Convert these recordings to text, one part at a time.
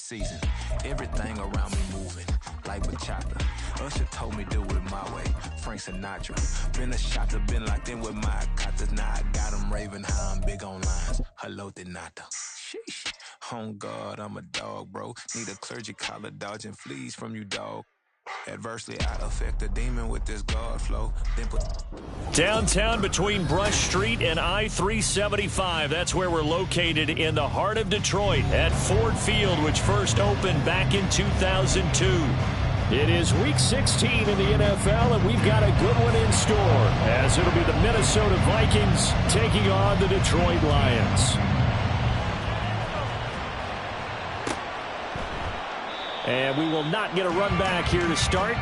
season. Everything around me moving, like bachata. Usher told me do it my way, Frank Sinatra. Been a shotter, been locked in with my katas. Now I got them raving how I'm big on lines. Hello, Denata. Sheesh. On God, I'm a dog, bro. Need a clergy collar, dodging fleas from you, dog. Adversely, I affect the demon with this God flow. Then put Downtown between Brush Street and I-375. That's where we're located in the heart of Detroit at Ford Field, which first opened back in 2002. It is Week 16 in the NFL, and we've got a good one in store, as it'll be the Minnesota Vikings taking on the Detroit Lions. And we will not get a run back here to start.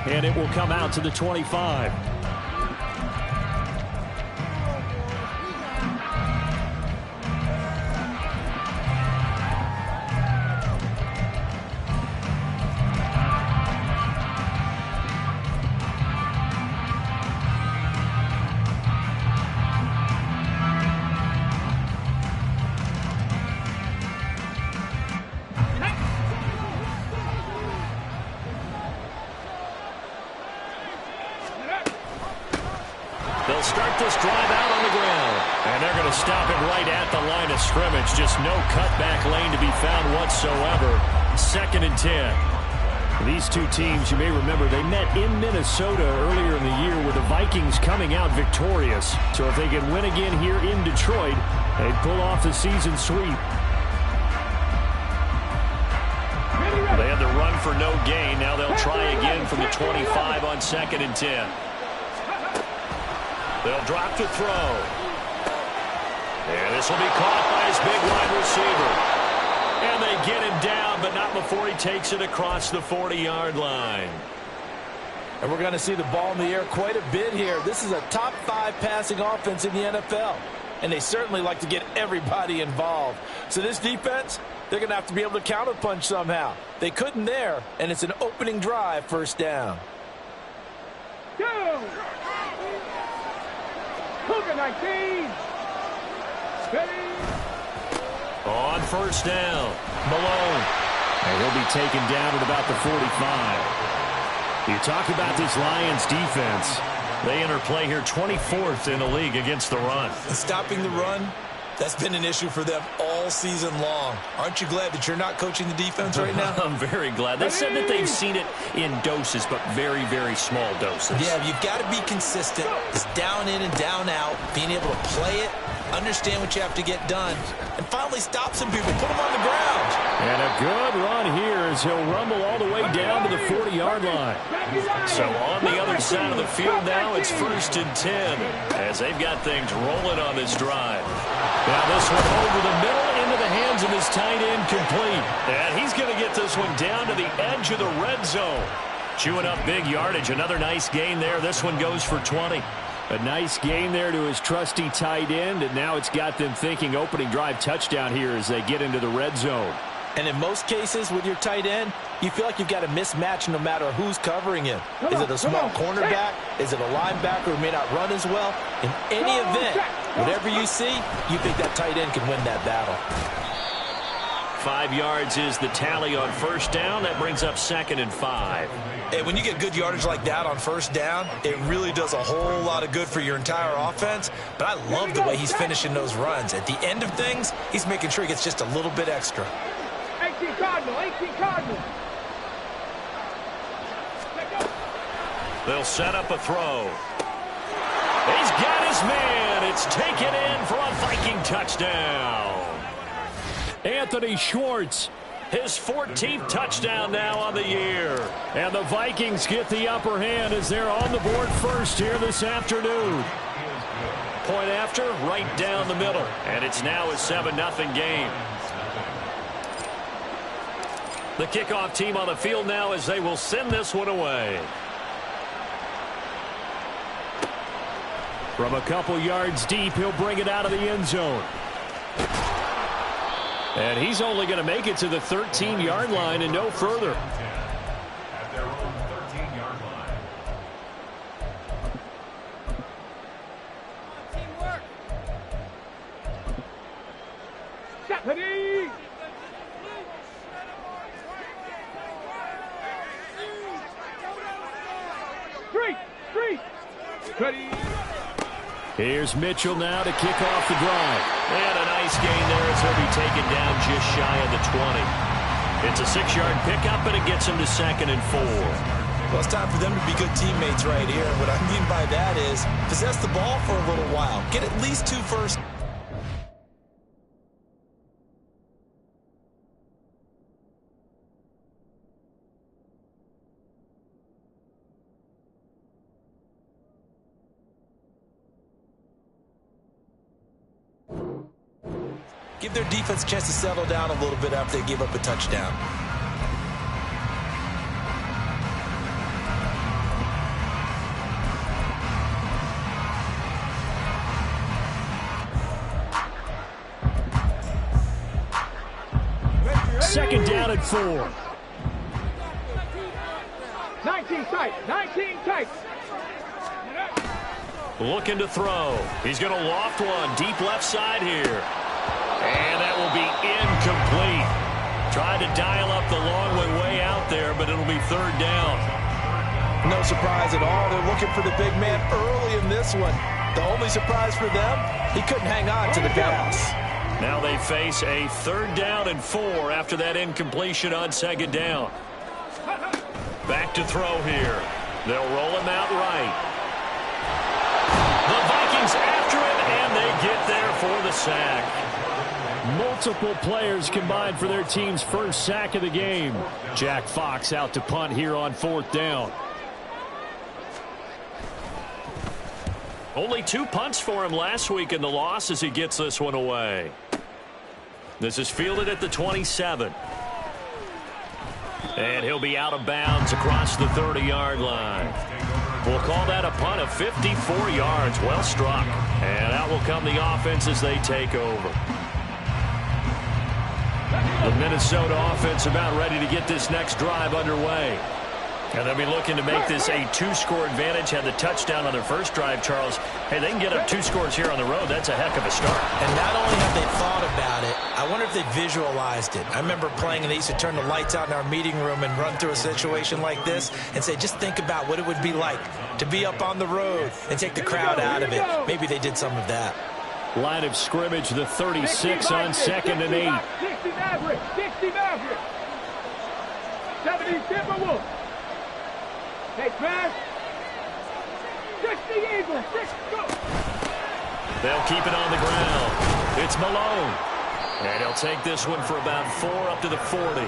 And it will come out to the 25. They'll start this drive out on the ground. And they're going to stop it right at the line of scrimmage. Just no cutback lane to be found whatsoever. 2nd and 10. These two teams, you may remember, they met in Minnesota earlier in the year with the Vikings coming out victorious. So if they can win again here in Detroit, they'd pull off the season sweep. They had the run for no gain. Now they'll try again from the 25 on 2nd and 10. They'll drop to throw. And this will be caught by his big wide receiver. And they get him down, but not before he takes it across the 40-yard line. And we're going to see the ball in the air quite a bit here. This is a top 5 passing offense in the NFL. And they certainly like to get everybody involved. So this defense, they're going to have to be able to counterpunch somehow. They couldn't there, and it's an opening drive, 1st down. Go! Cougar 19. Steady. On 1st down, Malone. And he'll be taken down at about the 45. You talk about this Lions defense. They enter play here 24th in the league against the run. Stopping the run, that's been an issue for them all season long. Aren't you glad that you're not coaching the defense right now? I'm very glad. They said that they've seen it in doses, but very, very small doses. Yeah, you've got to be consistent. It's down in and down out, being able to play it, understand what you have to get done, and finally stop some people, put them on the ground. And a good run here as he'll rumble all the way down to the 40-yard line. So on the other side of the field now, it's 1st and 10 as they've got things rolling on this drive. Now this one over the middle into the hands of his tight end, complete. And he's going to get this one down to the edge of the red zone. Chewing up big yardage. Another nice gain there. This one goes for 20. A nice gain there to his trusty tight end, and now it's got them thinking opening drive touchdown here as they get into the red zone. And in most cases with your tight end, you feel like you've got a mismatch no matter who's covering him. Is it a small cornerback? Is it a linebacker who may not run as well? In any event, whatever you see, you think that tight end can win that battle. 5 yards is the tally on first down. That brings up 2nd and 5. Hey, when you get good yardage like that on first down, it really does a whole lot of good for your entire offense. But I love the way he's finishing those runs. At the end of things, he's making sure he gets just a little bit extra. 18 Cardinal, 18 Cardinal. They'll set up a throw. He's got his man. It's taken in for a Viking touchdown. Anthony Schwartz, his 14th touchdown now on the year. And the Vikings get the upper hand as they're on the board first here this afternoon. Point after, right down the middle. And it's now a 7-0 game. The kickoff team on the field now as they will send this one away. From a couple yards deep, he'll bring it out of the end zone. And he's only going to make it to the 13-yard line and no further. At their own 13-yard line. Teamwork. Stephanie. 3. Ready. Here's Mitchell now to kick off the drive. And a nice gain there as he'll be taken down just shy of the 20. It's a 6-yard pickup, and it gets him to 2nd and 4. Well, it's time for them to be good teammates right here. And what I mean by that is possess the ball for a little while. Get at least 2 first. Give their defense a chance to settle down a little bit after they give up a touchdown. Second down and 4. 19 tight. 19 tight. Looking to throw. He's going to loft one deep left side here. And that will be incomplete. Tried to dial up the long way out there, but it'll be 3rd down. No surprise at all. They're looking for the big man early in this one. The only surprise for them, he couldn't hang on to the pass. Now they face a 3rd down and 4 after that incompletion on 2nd down. Back to throw here. They'll roll him out right. The Vikings after him, and they get there for the sack. Multiple players combined for their team's first sack of the game. Jack Fox out to punt here on 4th down. Only 2 punts for him last week in the loss as he gets this one away. This is fielded at the 27. And he'll be out of bounds across the 30-yard line. We'll call that a punt of 54 yards. Well struck. And out will come the offense as they take over. The Minnesota offense about ready to get this next drive underway. And they'll be looking to make this a 2-score advantage. Had the touchdown on their first drive, Charles. Hey, they can get up 2 scores here on the road. That's a heck of a start. And not only have they thought about it, I wonder if they visualized it. I remember playing, and they used to turn the lights out in our meeting room and run through a situation like this and say, just think about what it would be like to be up on the road and take the crowd out of it. Maybe they did some of that. Line of scrimmage, the 36 on 2nd and 8. 60 Maverick. 60 Maverick. 70 Timberwolves. Hey, pass. 60 Eagles. 6, go. They'll keep it on the ground. It's Malone. And he'll take this one for about 4 up to the 40.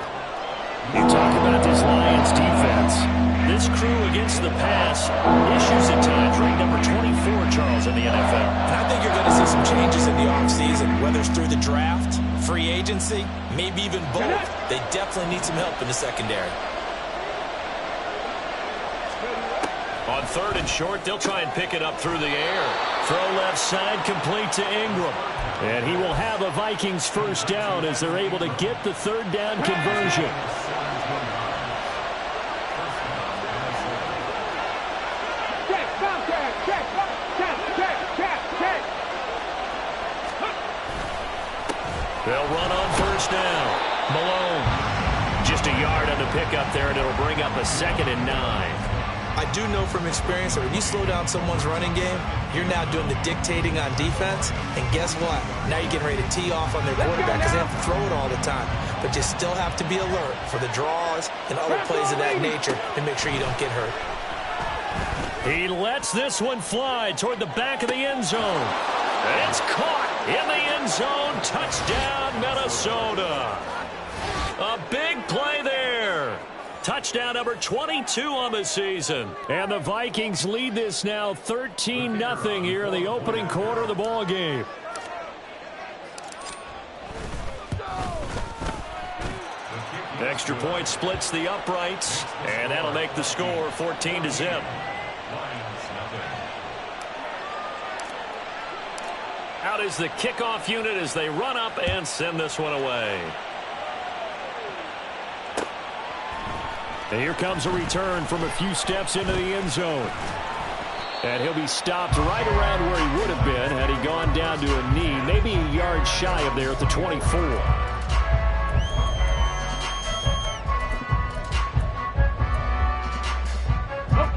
You talk about this Lions defense. This crew against the pass, issues at times, ranked number 24, Charles, in the NFL. And I think you're going to see some changes in the offseason, whether it's through the draft, free agency, maybe even both. They definitely need some help in the secondary. On 3rd and short, they'll try and pick it up through the air. Throw left side, complete to Ingram. And he will have a Vikings first down as they're able to get the 3rd down conversion. They'll run on first down. Malone. Just a yard on the pickup there, and it'll bring up a 2nd and 9. I do know from experience that when you slow down someone's running game, you're now doing the dictating on defense. And guess what? Now you're getting ready to tee off on their quarterback because they have to throw it all the time. But you still have to be alert for the draws and other plays of that nature and make sure you don't get hurt. He lets this one fly toward the back of the end zone. It's caught in the end zone. Touchdown, Minnesota. A big play there. Touchdown number 22 on the season. And the Vikings lead this now 13-0 here in the opening quarter of the ball game. Extra point splits the uprights, and that'll make the score 14-0. Out is the kickoff unit as they run up and send this one away. And here comes a return from a few steps into the end zone. And he'll be stopped right around where he would have been had he gone down to a knee, maybe a yard shy of there at the 24.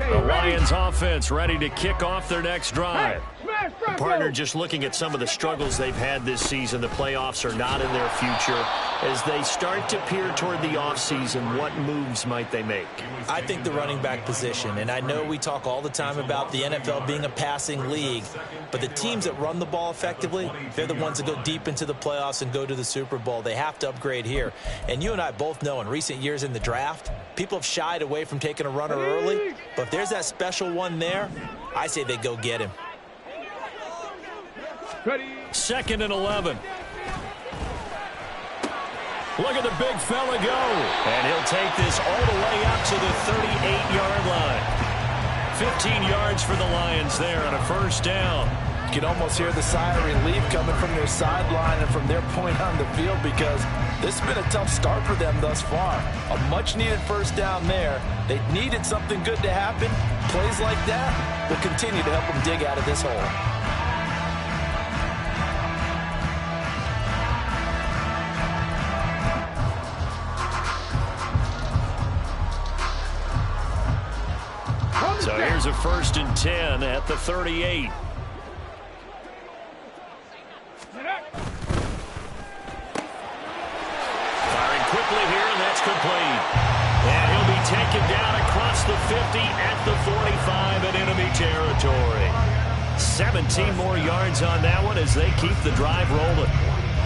The Lions offense ready to kick off their next drive. Partner, just looking at some of the struggles they've had this season, the playoffs are not in their future. As they start to peer toward the offseason, what moves might they make? I think the running back position, and I know we talk all the time about the NFL being a passing league, but the teams that run the ball effectively, they're the ones that go deep into the playoffs and go to the Super Bowl. They have to upgrade here. And you and I both know in recent years in the draft, people have shied away from taking a runner early, but if there's that special one there, I say they go get him. 2nd and 11. Look at the big fella go. And he'll take this all the way up to the 38-yard line. 15 yards for the Lions there on a first down. You can almost hear the sigh of relief coming from their sideline and from their point on the field because this has been a tough start for them thus far. A much-needed first down there. They needed something good to happen. Plays like that will continue to help them dig out of this hole. So here's a 1st and 10 at the 38. Firing quickly here, and that's complete. And he'll be taken down across the 50 at the 45 in enemy territory. 17 more yards on that one as they keep the drive rolling.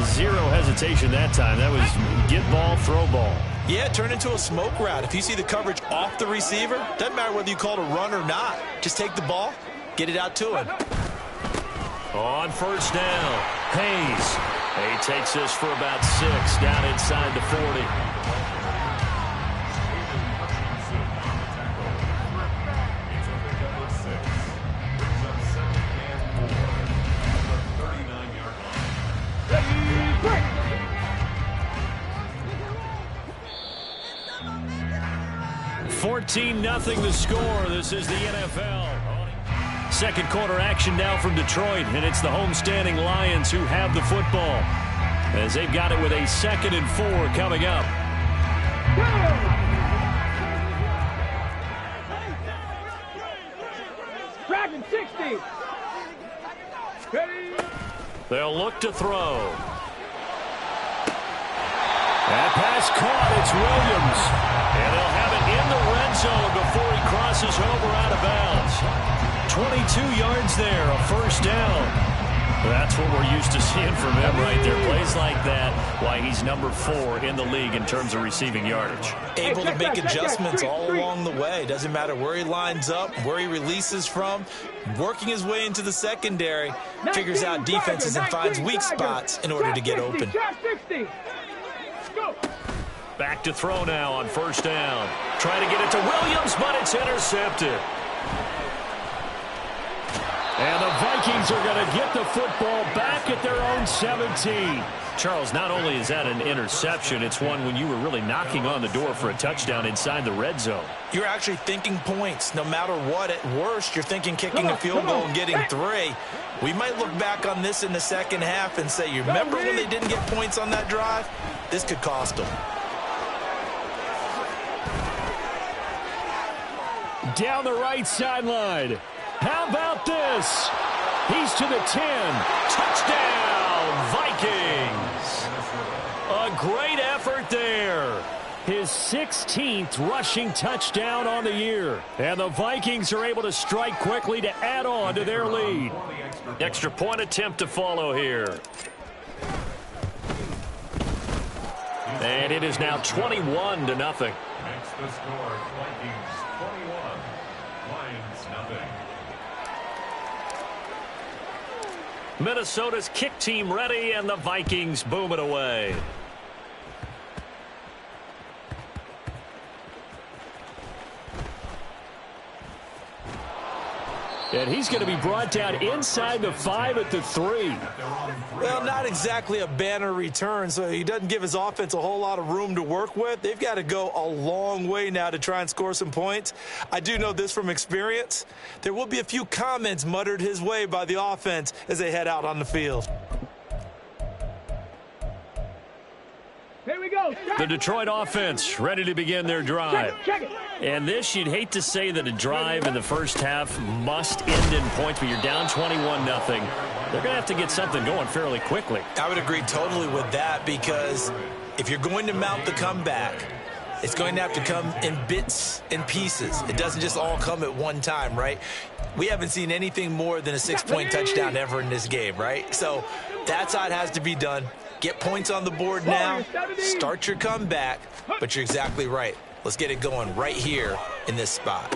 Zero hesitation that time. That was get ball, throw ball. Yeah, turn into a smoke route. If you see the coverage off the receiver, doesn't matter whether you call it a run or not. Just take the ball, get it out to him. On first down, Hayes. He takes this for about 6 down inside the 40. Nothing the score. This is the NFL. Second quarter action now from Detroit, and it's the homestanding Lions who have the football as they've got it with a 2nd and 4 coming up. Dragon 60. They'll look to throw. That pass caught. It's Williams. And they'll have it in the red zone before he crosses over out of bounds. 22 yards there, a first down. That's what we're used to seeing from him right there. Plays like that, why he's number 4 in the league in terms of receiving yardage. Able to make adjustments all along the way. Doesn't matter where he lines up, where he releases from. Working his way into the secondary, figures out defenses and finds weak spots in order to get open. Back to throw now on first down. Trying to get it to Williams, but it's intercepted. And the Vikings are going to get the football back at their own 17. Charles, not only is that an interception, it's one when you were really knocking on the door for a touchdown inside the red zone. You're actually thinking points. No matter what, at worst, you're thinking kicking a field goal and getting 3. We might look back on this in the second half and say, you remember when they didn't get points on that drive? this could cost them. Down the right sideline. How about this? He's to the 10. Touchdown, Vikings. A great effort there. His 16th rushing touchdown on the year. And the Vikings are able to strike quickly to add on to their lead. Extra point attempt to follow here. And it is now 21-0. Makes the score Vikings 21, Lions nothing. Minnesota's kick team ready, and the Vikings boom it away. And he's going to be brought down inside the 5 at the 3. Well, not exactly a banner return, so he doesn't give his offense a whole lot of room to work with. They've got to go a long way now to try and score some points. I do know this from experience. There will be a few comments muttered his way by the offense as they head out on the field. Here we go. The Detroit offense ready to begin their drive. Check it. And this, you'd hate to say that a drive in the first half must end in points, but you're down 21-0. They're going to have to get something going fairly quickly. I would agree totally with that, because if you're going to mount the comeback, it's going to have to come in bits and pieces. It doesn't just all come at one time, right? We haven't seen anything more than a 6-point touchdown ever in this game, right? So that's how it has to be done. Get points on the board now. Start your comeback, but you're exactly right. Let's get it going right here in this spot.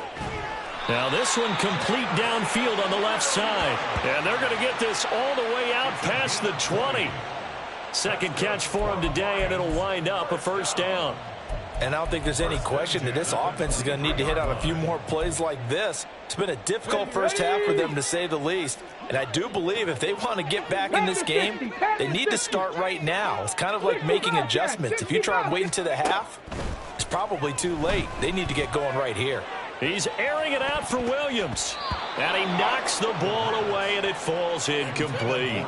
Now this one complete downfield on the left side. And they're going to get this all the way out past the 20. Second catch for him today, and it'll wind up a first down. And I don't think there's any question that this offense is going to need to hit on a few more plays like this. It's been a difficult first half for them, to say the least. And I do believe if they want to get back in this game, they need to start right now. It's kind of like making adjustments. If you try and wait until the half, it's probably too late. They need to get going right here. He's airing it out for Williams. And he knocks the ball away, and it falls incomplete.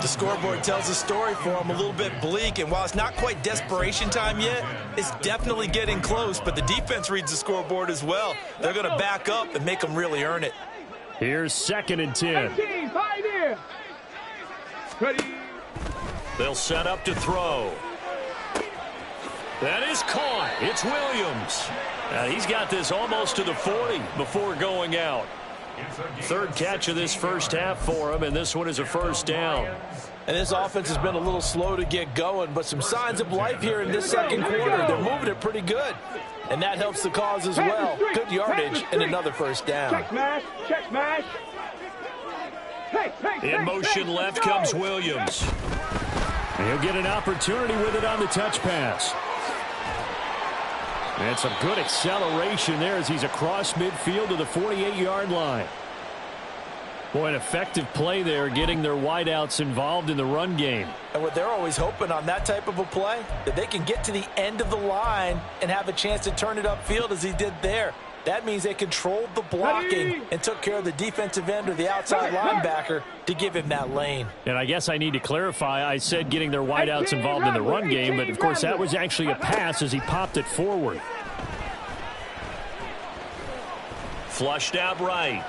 The scoreboard tells a story for him, a little bit bleak, and while it's not quite desperation time yet, it's definitely getting close, but the defense reads the scoreboard as well. They're going to back up and make them really earn it. Here's 2nd and 10. 18, 5 here. Ready. They'll set up to throw. That is caught. It's Williams. And he's got this almost to the 40 before going out. Third catch of this first half for him, and this one is a first down. And this offense has been a little slow to get going, but some signs of life here in this second quarter. They're moving it pretty good, and that helps the cause as well. Good yardage and another first down. Check smash. Check smash. In motion left comes Williams. He'll get an opportunity with it on the touch pass. And some good acceleration there as he's across midfield to the 48-yard line. Boy, an effective play there, getting their wideouts involved in the run game. And what they're always hoping on that type of a play, that they can get to the end of the line and have a chance to turn it upfield as he did there. That means they controlled the blocking and took care of the defensive end or the outside linebacker to give him that lane. And I guess I need to clarify, I said getting their wideouts involved in the run game, but of course that was actually a pass as he popped it forward. Flushed out right.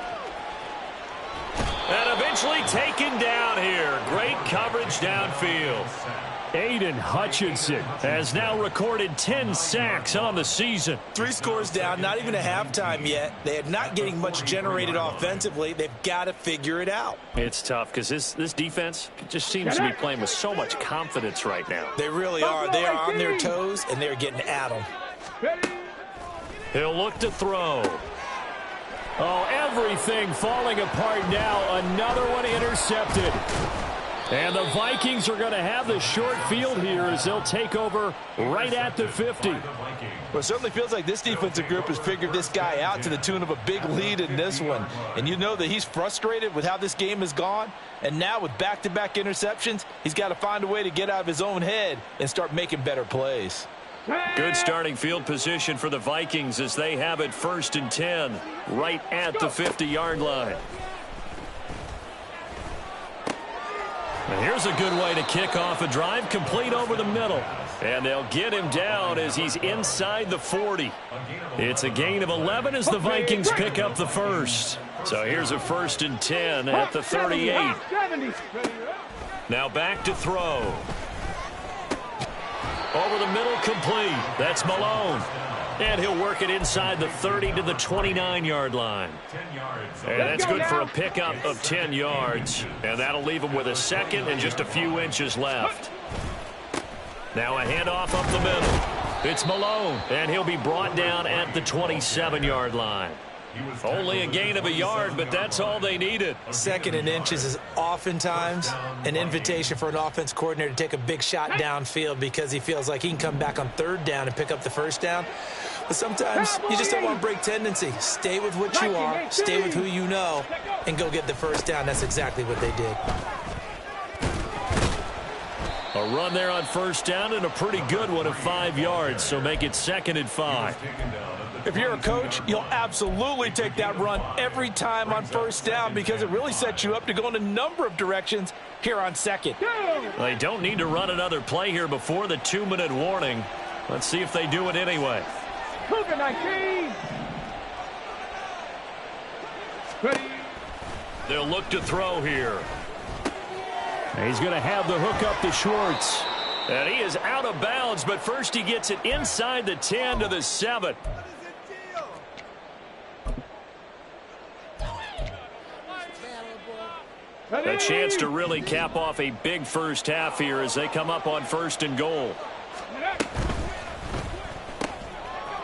And eventually taken down here. Great coverage downfield. Aiden Hutchinson has now recorded 10 sacks on the season. 3 scores down, not even a halftime yet. They are not getting much generated offensively. They've got to figure it out. It's tough because this defense just seems to be playing with so much confidence right now. They really are. They are on their toes, and they're getting at them. He'll look to throw. Oh, everything falling apart now. Another one intercepted. And the Vikings are going to have the short field here as they'll take over right at the 50. Well, it certainly feels like this defensive group has figured this guy out to the tune of a big lead in this one. And you know that he's frustrated with how this game has gone. And now with back-to-back interceptions, he's got to find a way to get out of his own head and start making better plays. Good starting field position for the Vikings as they have it 1st and 10 right at the 50-yard line. And here's a good way to kick off a drive, complete over the middle. And they'll get him down as he's inside the 40. It's a gain of 11 as the Vikings pick up the first. So here's a 1st and 10 at the 38. Now back to throw. Over the middle, complete. That's Malone. And he'll work it inside the 30 to the 29-yard line. And that's good for a pickup of 10 yards. And that'll leave him with a second and just a few inches left. Now a handoff up the middle. It's Malone, and he'll be brought down at the 27-yard line. Only a gain of a yard, but that's all they needed. 2nd and inches is oftentimes an invitation for an offense coordinator to take a big shot downfield because he feels like he can come back on 3rd down and pick up the 1st down. But sometimes you just don't want to break tendency. Stay with what you are, stay with who you know, and go get the 1st down. That's exactly what they did. A run there on 1st down and a pretty good one of 5 yards, so make it 2nd and 5. If you're a coach, you'll absolutely take that run every time on 1st down because it really sets you up to go in a number of directions here on 2nd. They don't need to run another play here before the 2-minute warning. Let's see if they do it anyway. Cougar 19. They'll look to throw here. He's going to have the hook up to Schwartz. And he is out of bounds, but first he gets it inside the 10 to the 7. A chance to really cap off a big first half here as they come up on 1st and goal.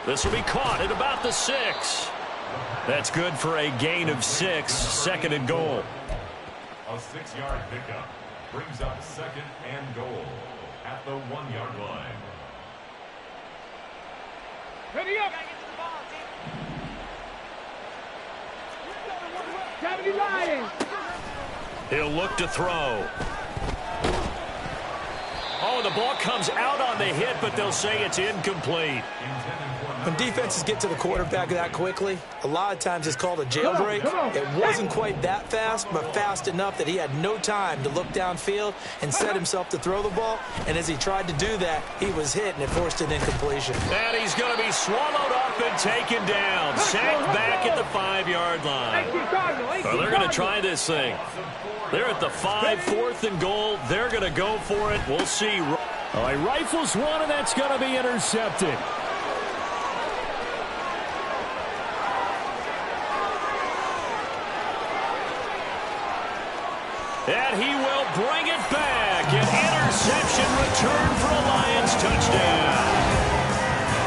This will be caught at about the 6. That's good for a gain of 6, 2nd and goal. A 6-yard pickup brings up 2nd and goal at the 1-yard line. Ready up. 79. He'll look to throw. Oh, the ball comes out on the hit, but they'll say it's incomplete. When defenses get to the quarterback that quickly, a lot of times it's called a jailbreak. It wasn't quite that fast, but fast enough that he had no time to look downfield and set himself to throw the ball. And as he tried to do that, he was hit, and it forced an incompletion. And he's going to be swallowed up and taken down. Sacked back at the 5-yard line. Well, they're going to try this thing. They're at the 5, 4th and goal. They're going to go for it. We'll see. Oh, he rifles one, and that's going to be intercepted. And he will bring it back. An interception return for a Lions touchdown.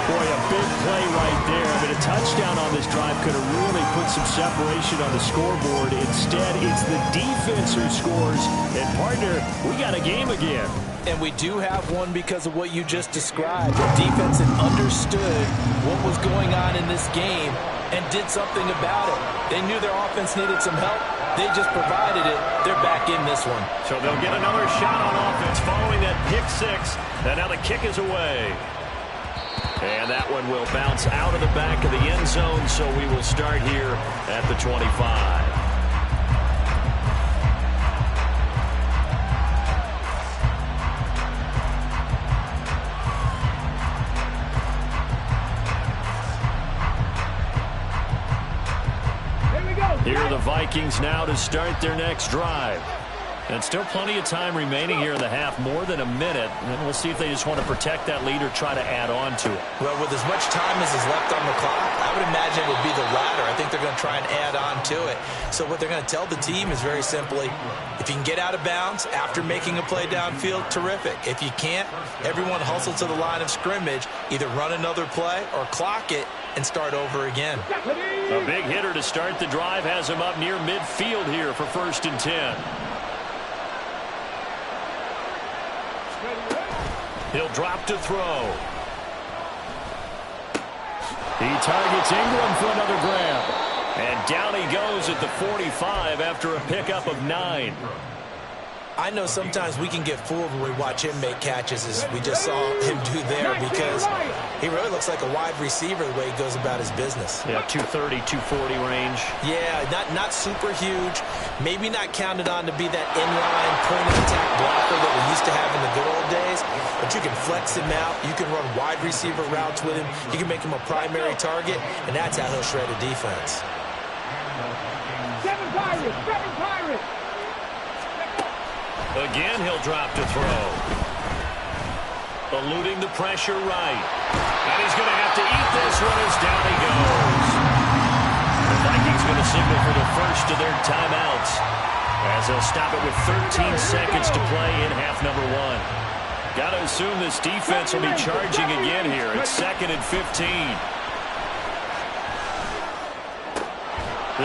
Boy, a big play right there. I mean, a touchdown on this drive could have really put some separation on the scoreboard. Instead, it's the defense who scores. And, partner, we got a game again. And we do have one because of what you just described. The defense had understood what was going on in this game and did something about it. They knew their offense needed some help. They just provided it. They're back in this one. So they'll get another shot on offense following that pick 6. And now the kick is away. And that one will bounce out of the back of the end zone, so we will start here at the 25. Here are the Vikings now to start their next drive. And still plenty of time remaining here in the half, more than a minute. And we'll see if they just want to protect that lead or try to add on to it. Well, with as much time as is left on the clock, I would imagine it would be the latter. I think they're going to try and add on to it. So what they're going to tell the team is very simply, if you can get out of bounds after making a play downfield, terrific. If you can't, everyone hustle to the line of scrimmage, either run another play or clock it and start over again. A big hitter to start the drive has him up near midfield here for 1st and 10. He'll drop to throw. He targets Ingram for another grab. And down he goes at the 45 after a pickup of 9. I know sometimes we can get fooled when we watch him make catches, as we just saw him do there, because he really looks like a wide receiver the way he goes about his business. Yeah, 230, 240 range. Yeah, not super huge. Maybe not counted on to be that inline point-of-attack blocker that we used to have in the good old days, but you can flex him out. You can run wide receiver routes with him. You can make him a primary target, and that's how he'll shred a defense. Seven Pirates! Again, he'll drop to throw. Eluding the pressure right. And he's going to have to eat this one as down he goes. The Vikings going to signal for the first of their timeouts, as they'll stop it with 13 seconds to play in half number 1. Got to assume this defense will be charging again here. It's 2nd and 15.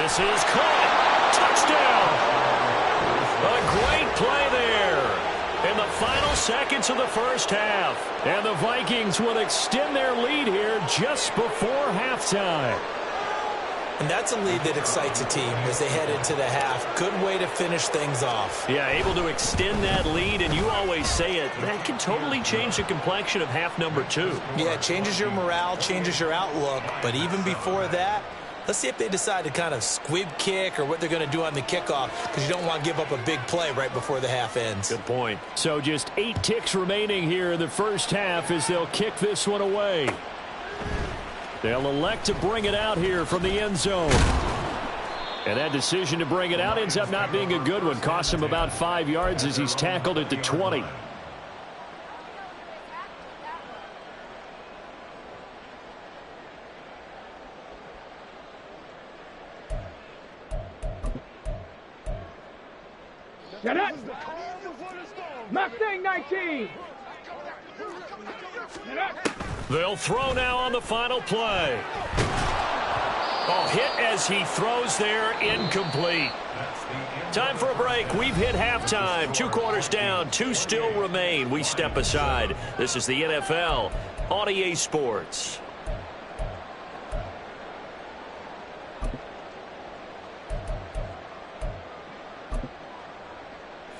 This is caught. Touchdown. A great play there in the final seconds of the first half. And the Vikings will extend their lead here just before halftime. And that's a lead that excites a team as they head into the half. Good way to finish things off. Yeah, able to extend that lead, and you always say it, that can totally change the complexion of half number 2. Yeah, it changes your morale, changes your outlook. But even before that, let's see if they decide to kind of squib kick or what they're going to do on the kickoff, because you don't want to give up a big play right before the half ends. Good point. So just 8 ticks remaining here in the first half as they'll kick this one away. They'll elect to bring it out here from the end zone. And that decision to bring it out ends up not being a good one. Costs him about 5 yards as he's tackled at the 20. Shut up! Mustang 19! Shut up! They'll throw now on the final play. Oh, hit as he throws there, incomplete. Time for a break. We've hit halftime. 2 quarters down, 2 still remain. We step aside. This is the NFL on EA Sports.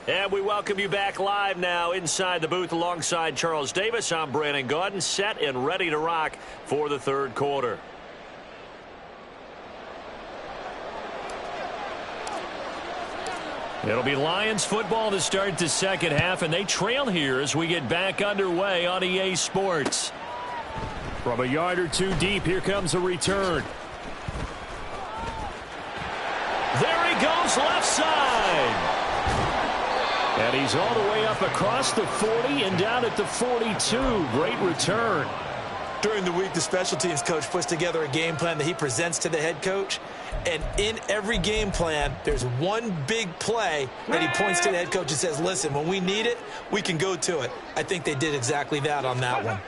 And we welcome you back live now inside the booth alongside Charles Davis. I'm Brandon Gaudin, set and ready to rock for the third quarter. It'll be Lions football to start the second half, and they trail here as we get back underway on EA Sports. From a yard or 2 deep, here comes a return. There he goes, left side. And he's all the way up across the 40 and down at the 42. Great return. During the week, the special teams coach puts together a game plan that he presents to the head coach. And in every game plan, there's one big play that he points to the head coach and says, listen, when we need it, we can go to it. I think they did exactly that on that one.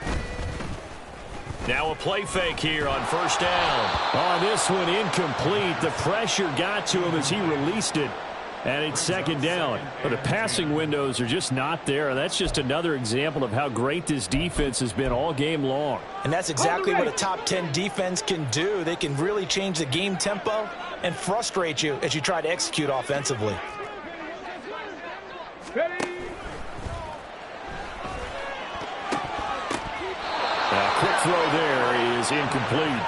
Now a play fake here on first down. On this one, incomplete. The pressure got to him as he released it. And it's second down. But the passing windows are just not there. And that's just another example of how great this defense has been all game long. And that's exactly what a top 10 defense can do. They can really change the game tempo and frustrate you as you try to execute offensively. A quick throw there is incomplete.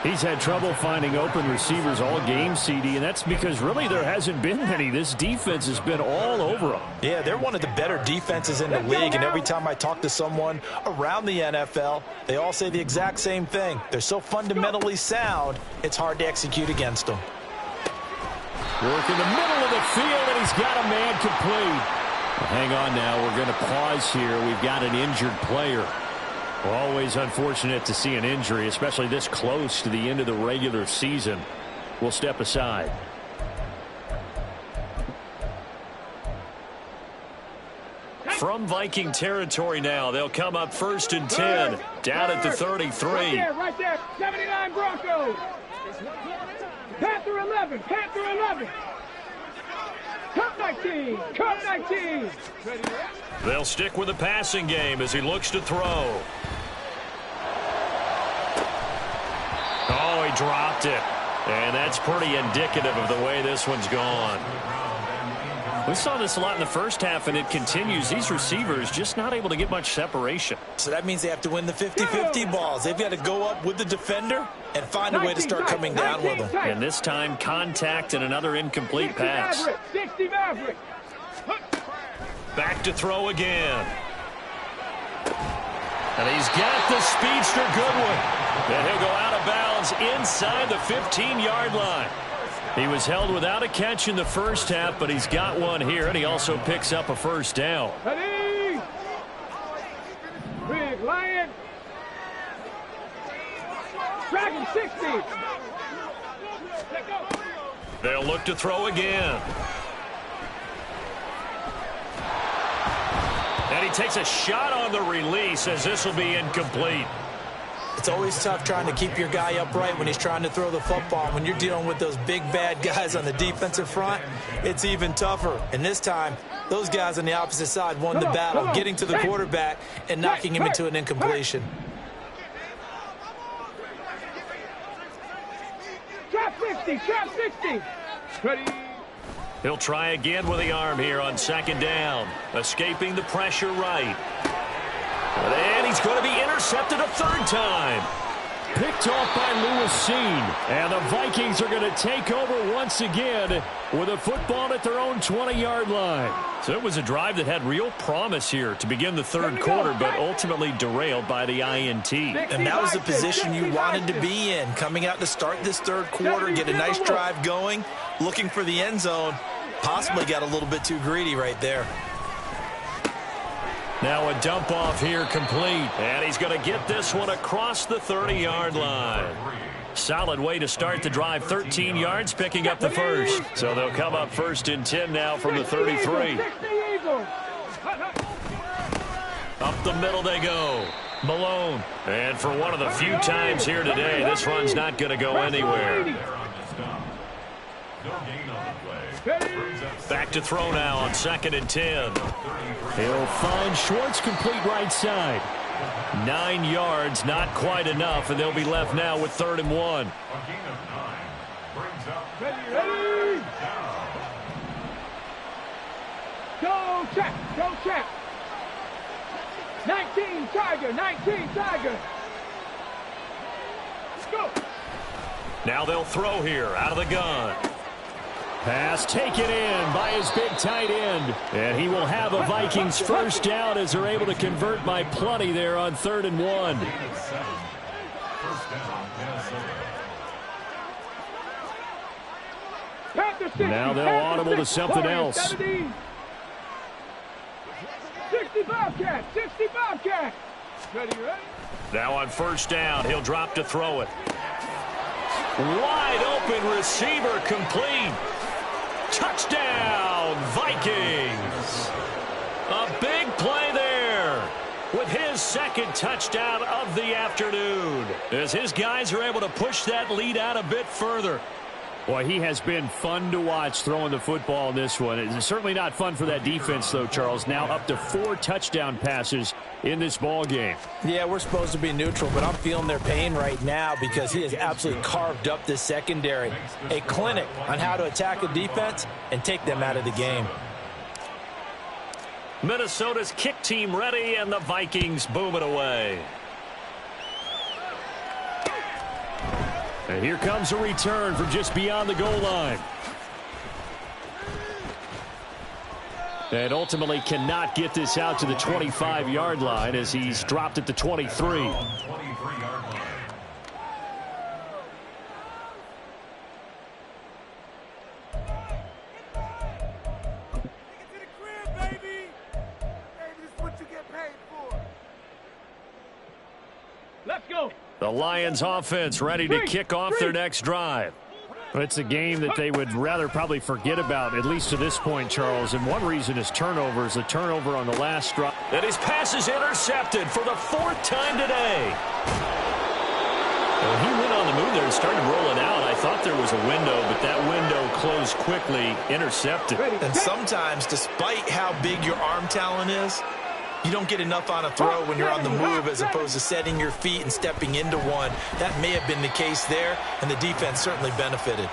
He's had trouble finding open receivers all game, CD, and that's because really there hasn't been many. This defense has been all over them. Yeah, they're one of the better defenses in the league, and every time I talk to someone around the NFL, they all say the exact same thing. They're so fundamentally sound, it's hard to execute against them. Work in the middle of the field, and he's got a man complete. Well, hang on now. We're going to pause here. We've got an injured player. Always unfortunate to see an injury, especially this close to the end of the regular season. We'll step aside. From Viking territory now, they'll come up 1st and 10, down at the 33. Right there, 79 Broncos. Panther 11, Panther 11. Cup 19, Cup 19. They'll stick with the passing game as he looks to throw. Oh, he dropped it. And that's pretty indicative of the way this one's gone. We saw this a lot in the first half, and it continues. These receivers just not able to get much separation. So that means they have to win the 50-50 balls. They've got to go up with the defender and find a way to start coming down with them. And this time, contact and another incomplete pass. 60 Maverick. Back to throw again. And he's got the speedster Goodwin. And he'll go out of bounds inside the 15-yard line. He was held without a catch in the first half, but he's got one here, and he also picks up a first down. Ready? Big Lion. Dragon 60. Let go. They'll look to throw again. And he takes a shot on the release as this will be incomplete. It's always tough trying to keep your guy upright when he's trying to throw the football. When you're dealing with those big, bad guys on the defensive front, it's even tougher. And this time, those guys on the opposite side won the battle, getting to the quarterback and knocking him into an incompletion. Trap 60, trap 60. Ready? He'll try again with the arm here on second down. Escaping the pressure right. And he's going to be intercepted a third time. Picked off by Lewis Cine. And the Vikings are going to take over once again with a football at their own 20-yard line. So it was a drive that had real promise here to begin the third quarter, but ultimately derailed by the INT. And that was the position you wanted to be in, coming out to start this third quarter, get a nice drive going, looking for the end zone. Possibly got a little bit too greedy right there. Now a dump off here complete. And he's going to get this one across the 30-yard line. Solid way to start the drive. 13 yards, picking up the first. So they'll come up first and 10 now from the 33. Up the middle they go. Malone. And for one of the few times here today, this run's not going to go anywhere. Back to throw now on second and 10. He'll find Schwartz complete right side. 9 yards, not quite enough, and they'll be left now with 3rd and 1. Ready? Go check, go check. 19 Tiger, 19 Tiger. Go. Now they'll throw here out of the gun. Pass taken in by his big tight end. And he will have a Vikings first down as they're able to convert by plenty there on 3rd and 1. Now they'll audible to something else. 60 Bobcat, 60 Bobcat. Ready? Now on first down, he'll drop to throw it. Wide open receiver complete. Touchdown, Vikings. A big play there with his second touchdown of the afternoon, as his guys are able to push that lead out a bit further. Boy, he has been fun to watch throwing the football in this one. It's certainly not fun for that defense, though, Charles. Now up to 4 touchdown passes in this ball game. Yeah, we're supposed to be neutral, but I'm feeling their pain right now because he has absolutely carved up this secondary. A clinic on how to attack a defense and take them out of the game. Minnesota's kick team ready, and the Vikings boom it away. And here comes a return from just beyond the goal line. And ultimately cannot get this out to the 25-yard line as he's dropped at the 23. Let's go. The Lions offense ready to kick off their next drive. It's a game that they would rather probably forget about, at least to this point, Charles. And one reason is turnovers. A turnover on the last drive. And his pass is intercepted for the 4th time today. Well, he went on the move there and started rolling out. I thought there was a window, but that window closed quickly, intercepted. And sometimes, despite how big your arm talent is, you don't get enough on a throw when you're on the move as opposed to setting your feet and stepping into one. That may have been the case there, and the defense certainly benefited.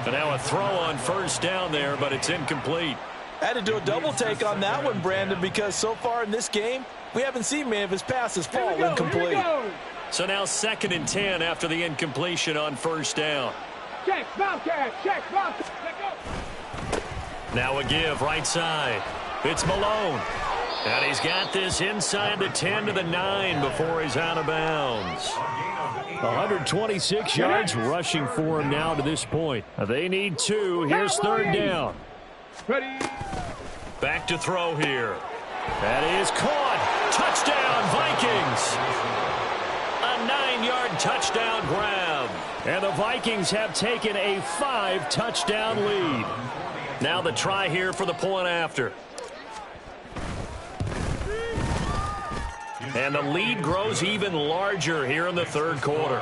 And now a throw on first down there, but it's incomplete. I had to do a double take on that one, Brandon, because so far in this game, we haven't seen many of his passes fall incomplete. So now 2nd and 10 after the incompletion on first down. Check, Bobcat, check, Bobcat. Let go. Now a give right side. It's Malone. And he's got this inside the 10 to the 9 before he's out of bounds. 126 yards rushing for him now to this point. They need 2. Here's 3rd down. Ready. Back to throw here. That is caught. Touchdown, Vikings. A 9-yard touchdown grab. And the Vikings have taken a 5-touchdown lead. Now the try here for the point after. And the lead grows even larger here in the 3rd quarter.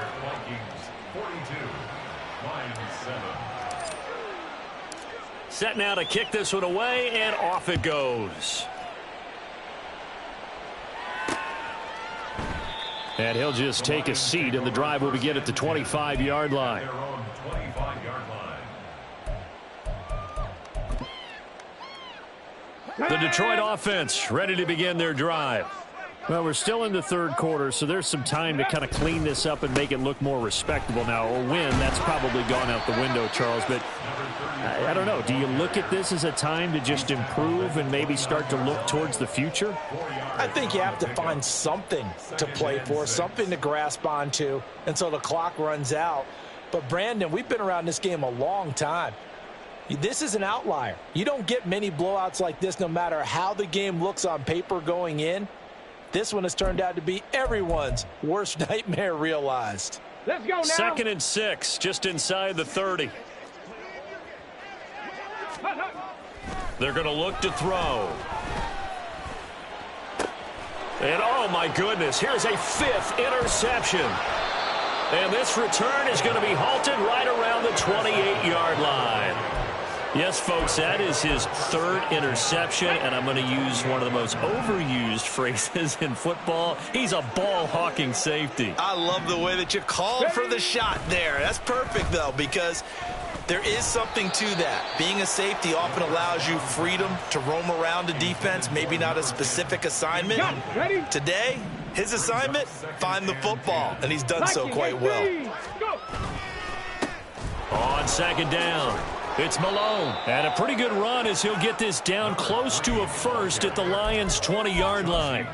Set now to kick this one away, and off it goes. And he'll just take a seat, and the drive will begin at the 25-yard line. The Detroit offense ready to begin their drive. Well, we're still in the 3rd quarter, so there's some time to kind of clean this up and make it look more respectable. Now, a win, that's probably gone out the window, Charles, but I don't know. Do you look at this as a time to just improve and maybe start to look towards the future? I think you have to find something to play for, something to grasp onto until the clock runs out. But, Brandon, we've been around this game a long time. This is an outlier. You don't get many blowouts like this no matter how the game looks on paper going in. This one has turned out to be everyone's worst nightmare realized. Let's go now. 2nd and 6, just inside the 30. They're going to look to throw. And, oh, my goodness, here's a 5th interception. And this return is going to be halted right around the 28-yard line. Yes, folks, that is his 3rd interception, and I'm going to use one of the most overused phrases in football. He's a ball-hawking safety. I love the way that you called for the shot there. That's perfect, though, because there is something to that. Being a safety often allows you freedom to roam around the defense, maybe not a specific assignment. Today, his assignment, find the football, and he's done so quite well. On 2nd down. It's Malone. And a pretty good run as he'll get this down close to a 1st at the Lions' 20-yard line.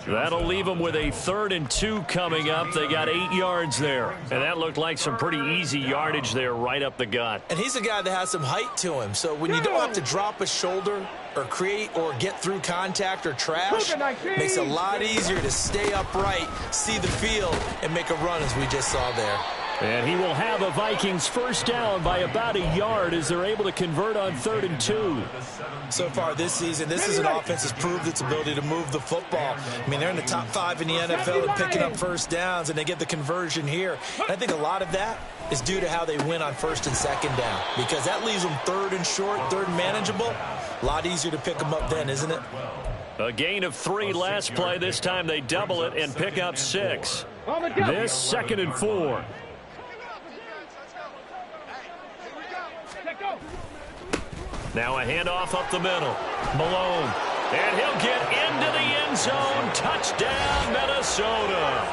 That'll leave them with a 3rd and 2 coming up. They got 8 yards there. And that looked like some pretty easy yardage there right up the gut. And he's a guy that has some height to him. So when you don't have to drop a shoulder or create or get through contact or trash, makes it a lot easier to stay upright, see the field, and make a run as we just saw there. And he will have a Vikings 1st down by about a yard as they're able to convert on 3rd and 2. So far this season, this is an offense that's proved its ability to move the football. I mean, they're in the top 5 in the NFL in picking up 1st downs, and they get the conversion here. And I think a lot of that is due to how they win on 1st and 2nd down, because that leaves them 3rd and short, 3rd and manageable. A lot easier to pick them up then, isn't it? A gain of 3 last play. This time they double it and pick up 6. This 2nd and 4. Now a handoff up the middle. Malone. And he'll get into the end zone. Touchdown, Minnesota.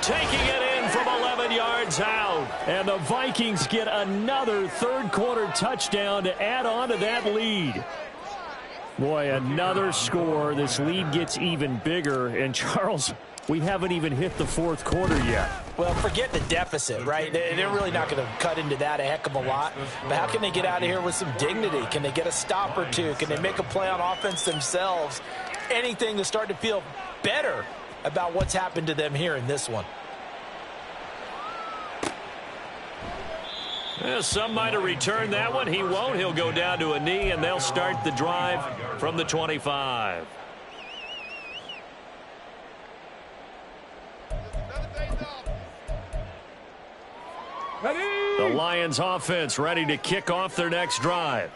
Taking it in from 11 yards out. And the Vikings get another 3rd quarter touchdown to add on to that lead. Boy, another score. This lead gets even bigger. And Charles, we haven't even hit the 4th quarter yet. Well, forget the deficit, right? They're really not going to cut into that a heck of a lot. But how can they get out of here with some dignity? Can they get a stop or two? Can they make a play on offense themselves? Anything to start to feel better about what's happened to them here in this one. Yeah, some might have returned that one. He won't. He'll go down to a knee, and they'll start the drive from the 25. The Lions offense ready to kick off their next drive.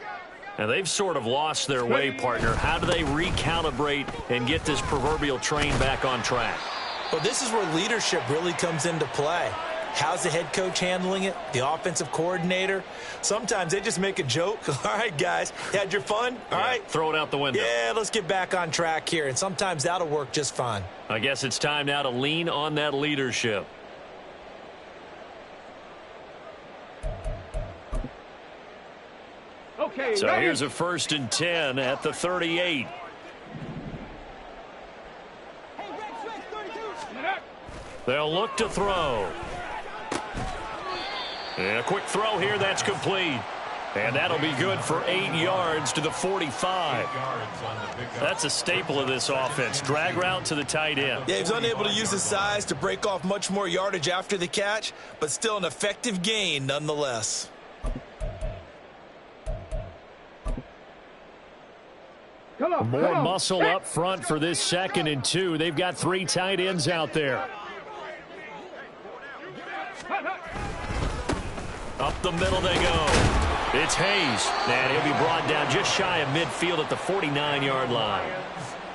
And they've sort of lost their way, partner. How do they recalibrate and get this proverbial train back on track? Well, this is where leadership really comes into play. How's the head coach handling it? The offensive coordinator? Sometimes they just make a joke. All right, guys, you had your fun? All right. Throw it out the window. Yeah, let's get back on track here. And sometimes that'll work just fine. I guess it's time now to lean on that leadership. Okay, So ready? here's a 1st and 10 at the 38. They'll look to throw. And a quick throw here, that's complete. And that'll be good for 8 yards to the 45. That's a staple of this offense. Drag route to the tight end. Yeah, he was unable to use his size to break off much more yardage after the catch, but still an effective gain nonetheless. Come on, More come on. muscle Hey. up front for this 2nd and 2. They've got 3 tight ends out there. Up the middle they go. It's Hayes. And he'll be brought down just shy of midfield at the 49-yard line.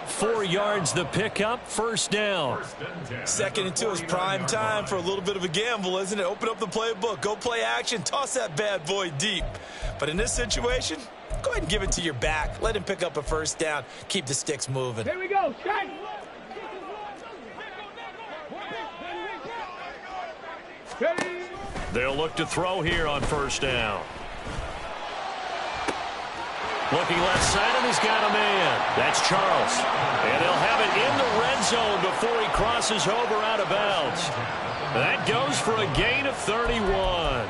4 yards the pickup, 1st down. 2nd and 2 is prime time for a little bit of a gamble, isn't it? Open up the playbook, go play action, toss that bad boy deep. But in this situation, go ahead and give it to your back. Let him pick up a 1st down. Keep the sticks moving. Here we go, shot. Ready? They'll look to throw here on 1st down. Looking left side, and he's got a man. That's Charles. And they'll have it in the red zone before he crosses over out of bounds. That goes for a gain of 31.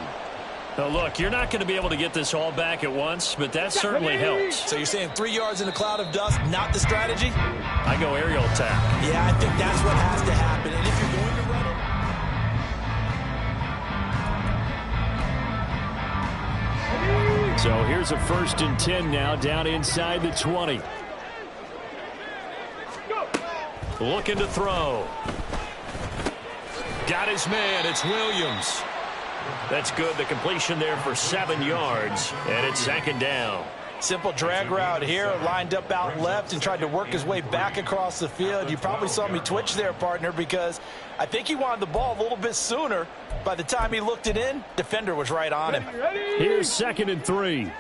Now, look, you're not going to be able to get this all back at once, but that certainly helps. So you're saying 3 yards in a cloud of dust, not the strategy? I go aerial attack. Yeah, I think that's what has to happen. And if you're going to run it, So here's a 1st and 10 now down inside the 20. Looking to throw. Got his man. It's Williams. That's good. The completion there for 7 yards. And it's 2nd down. simple drag route here, lined up out left and tried to work his way back across the field. You probably saw me twitch there, partner, because I think he wanted the ball a little bit sooner. By the time he looked it in, defender was right on him. Here's 2nd and 3.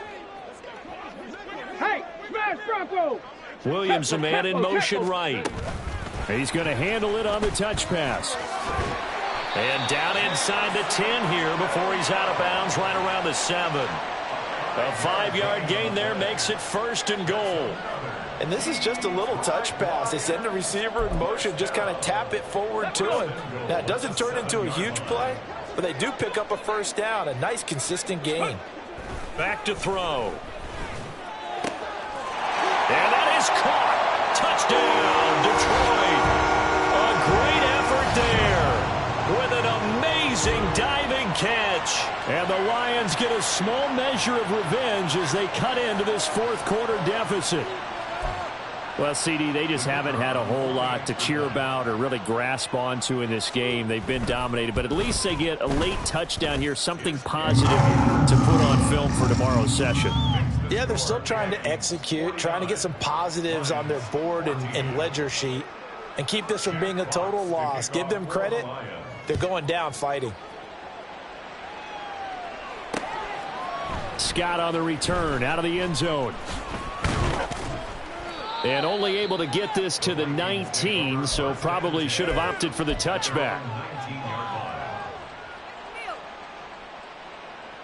Hey, smash Bronco! Williams, a man in motion right. He's going to handle it on the touch pass. And down inside the 10 here before he's out of bounds right around the 7. A 5-yard gain there makes it 1st and goal. And this is just a little touch pass. They send the receiver in motion, just kind of tap it forward to him. Now, it doesn't turn into a huge play, but they do pick up a 1st down. A nice, consistent gain. Back to throw. And that is caught. Touchdown, Detroit. A great effort there with an amazing diving catch. And the Lions get a small measure of revenge as they cut into this 4th quarter deficit. Well, CD, they just haven't had a whole lot to cheer about or really grasp onto in this game. They've been dominated, but at least they get a late touchdown here, something positive to put on film for tomorrow's session. Yeah, they're still trying to execute, trying to get some positives on their board and ledger sheet and keep this from being a total loss. Give them credit. They're going down fighting. Scott on the return out of the end zone. And only able to get this to the 19, so probably should have opted for the touchback.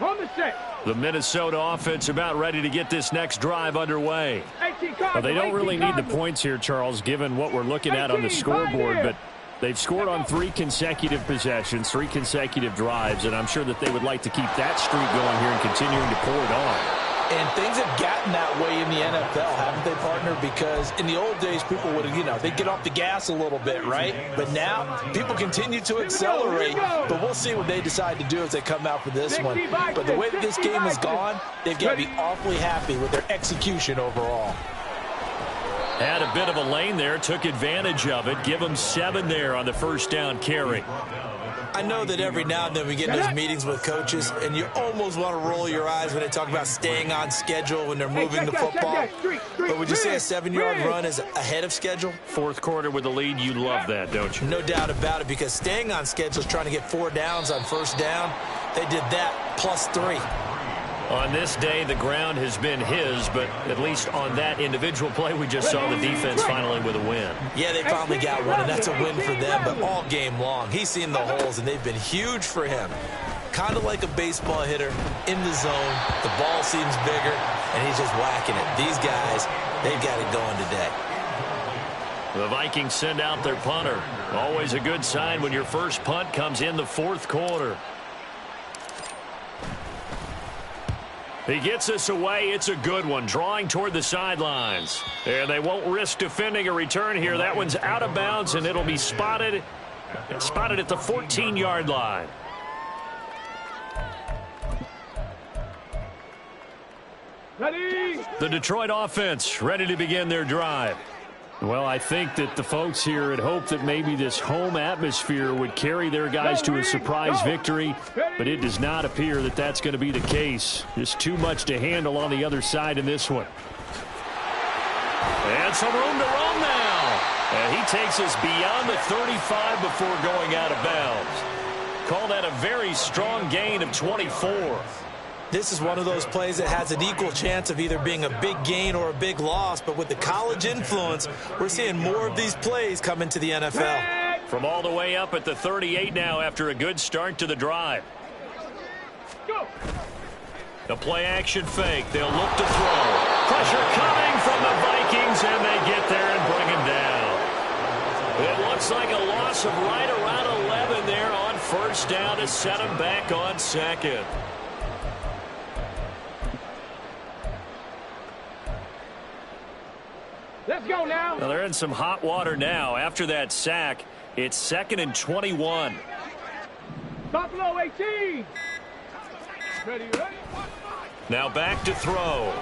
On the set. The Minnesota offense about ready to get this next drive underway. 18 Well, they don't really need the Cardinals. points here, Charles, given what we're looking at on the scoreboard, but they've scored on 3 consecutive possessions, 3 consecutive drives, and I'm sure that they would like to keep that streak going here and continuing to pour it on. And things have gotten that way in the NFL, haven't they, partner? Because in the old days, people would, they'd get off the gas a little bit, right? But now, people continue to accelerate. But we'll see what they decide to do as they come out for this one. But the way that this game has gone, they've got to be awfully happy with their execution overall. Had a bit of a lane there, took advantage of it. Give them 7 there on the 1st down carry. I know that every now and then we get in those meetings with coaches, and you almost want to roll your eyes when they talk about staying on schedule when they're moving the football. But would you say a 7-yard run is ahead of schedule? Fourth quarter with the lead, you love that, don't you? No doubt about it, because staying on schedule is trying to get 4 downs on first down. They did that plus 3. On this day, the ground has been his, but at least on that individual play, we just saw the defense finally with a win. Yeah, they finally got one, and that's a win for them, but all game long, he's seen the holes, and they've been huge for him. Kind of like a baseball hitter in the zone. The ball seems bigger, and he's just whacking it. These guys, they've got it going today. The Vikings send out their punter. Always a good sign when your first punt comes in the fourth quarter. He gets us away. It's a good one, drawing toward the sidelines. And they won't risk defending a return here. That one's out of bounds, and it'll be spotted at the 14-yard line. Ready? The Detroit offense ready to begin their drive. Well, I think that the folks here had hoped that maybe this home atmosphere would carry their guys to a surprise victory, but it does not appear that that's going to be the case. Just too much to handle on the other side in this one. And some room to run now. And he takes us beyond the 35 before going out of bounds. Call that a very strong gain of 24. This is one of those plays that has an equal chance of either being a big gain or a big loss, but with the college influence, we're seeing more of these plays come into the NFL. From all the way up at the 38 now after a good start to the drive. Go. The play action fake. They'll look to throw. Pressure coming from the Vikings, and they get there and bring him down. It looks like a loss of right around 11 there on first down to set him back on second. Let's go now. Well, they're in some hot water now. After that sack, it's 2nd and 21. Buffalo 18. Ready, ready. Now back to throw.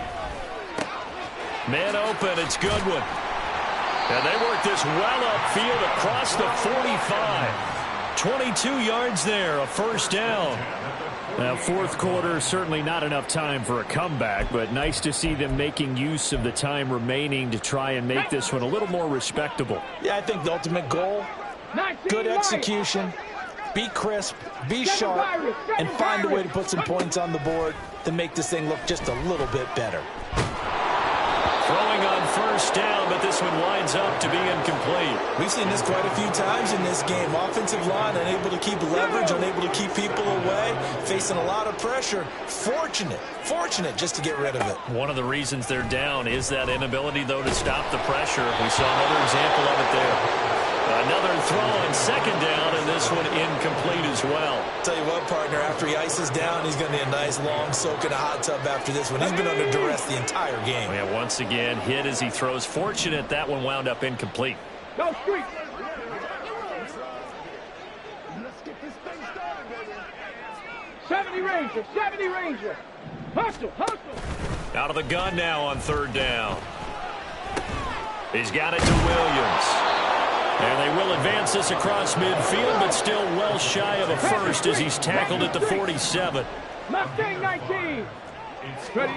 Man open, it's Goodwin. And they work this well upfield across the 45. 22 yards there, a first down. Now, fourth quarter, certainly not enough time for a comeback, but nice to see them making use of the time remaining to try and make this one a little more respectable. Yeah, I think the ultimate goal, good execution, be crisp, be sharp, and find a way to put some points on the board to make this thing look just a little bit better. Throwing on first down, but this one winds up to be incomplete. We've seen this quite a few times in this game. Offensive line unable to keep leverage, unable to keep people away, facing a lot of pressure. Fortunate just to get rid of it. One of the reasons they're down is that inability, though, to stop the pressure. We saw another example of it there. Another throw on second down, and this one incomplete as well. Tell you what, partner, after he ices down, he's going to need a nice long soak in a hot tub after this one. He's been under duress the entire game. Yeah, once again, hit as he throws. Fortunate that one wound up incomplete. Go street. Let's get this thing started, baby. 70 Ranger. Hustle. Out of the gun now on third down. He's got it to Williams. And they will advance this across midfield, but still well shy of a first as he's tackled at the 47. Mustang 19. Ready.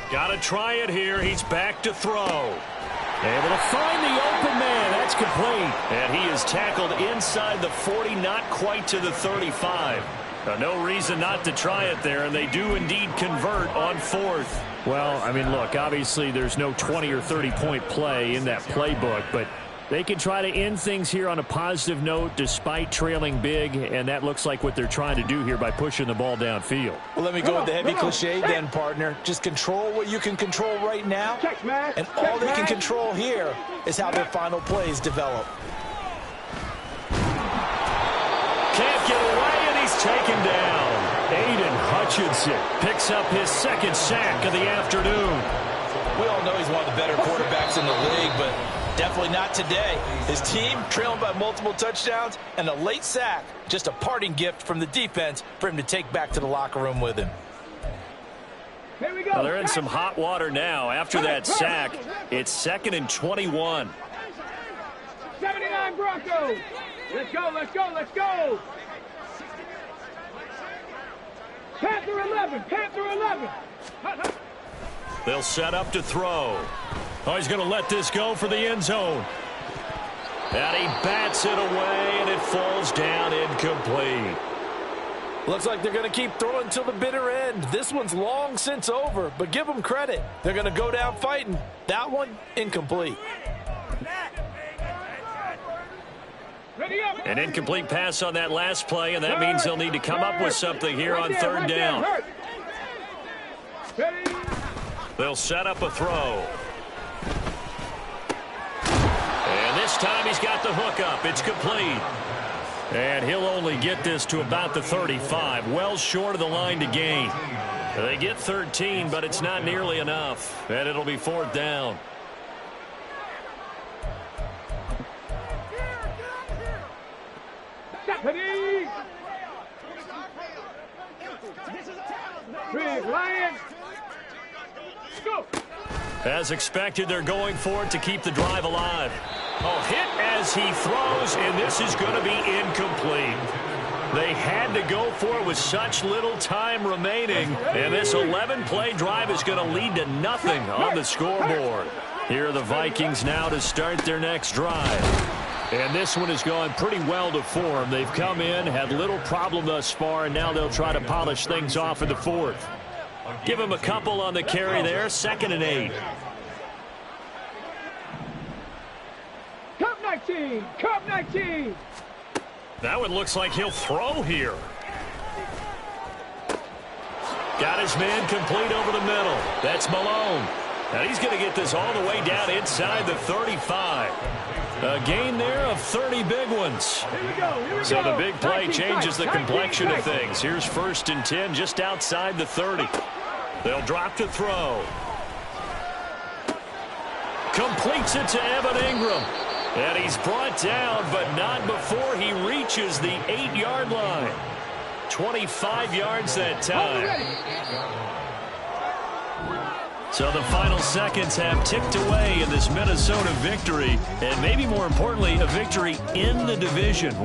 Got to try it here. He's back to throw. Able to find the open man. That's complete. And he is tackled inside the 40, not quite to the 35. No reason not to try it there, and they do indeed convert on fourth. Well, I mean, look, obviously there's no 20 or 30-point play in that playbook, but they can try to end things here on a positive note despite trailing big, and that looks like what they're trying to do here by pushing the ball downfield. Well, let me go with the heavy cliche then, partner. Just control what you can control right now, and all they can control here is how their final plays develop. Can't get away, and he's taken down. Aiden Hutchinson picks up his second sack of the afternoon. We all know he's one of the better quarterbacks in the league, but definitely not today. His team trailing by multiple touchdowns and a late sack. Just a parting gift from the defense for him to take back to the locker room with him. Here we go. Well, they're in some hot water now. After that sack, it's 2nd and 21. 79 Broncos. Let's go. Panther 11. Panther 11. They'll set up to throw. Oh, he's going to let this go for the end zone. And he bats it away, and it falls down incomplete. Looks like they're going to keep throwing until the bitter end. This one's long since over, but give them credit. They're going to go down fighting. That one, incomplete. An incomplete pass on that last play, and that means they'll need to come up with something here on third down. They'll set up a throw. And this time he's got the hook up. It's complete. And he'll only get this to about the 35, well short of the line to gain. They get 13, but it's not nearly enough, and it'll be fourth down. Big Lion. Go. As expected, they're going for it to keep the drive alive. Oh, hit as he throws, and this is going to be incomplete. They had to go for it with such little time remaining, and this 11-play drive is going to lead to nothing on the scoreboard. Here are the Vikings now to start their next drive. And this one has gone pretty well to form. They've come in, had little problem thus far, and now they'll try to polish things off in the fourth. Give him a couple on the carry there, 2nd and 8. Cup 19. Cup 19. That one looks like he'll throw here. Got his man complete over the middle. That's Malone. And he's going to get this all the way down inside the 35. A gain there of 30 big ones. So the big play changes the complexion of things. Here's 1st and 10 just outside the 30. They'll drop to throw. Completes it to Evan Ingram. And he's brought down, but not before he reaches the 8-yard line. 25 yards that time. So the final seconds have ticked away in this Minnesota victory, and maybe more importantly, a victory in the division.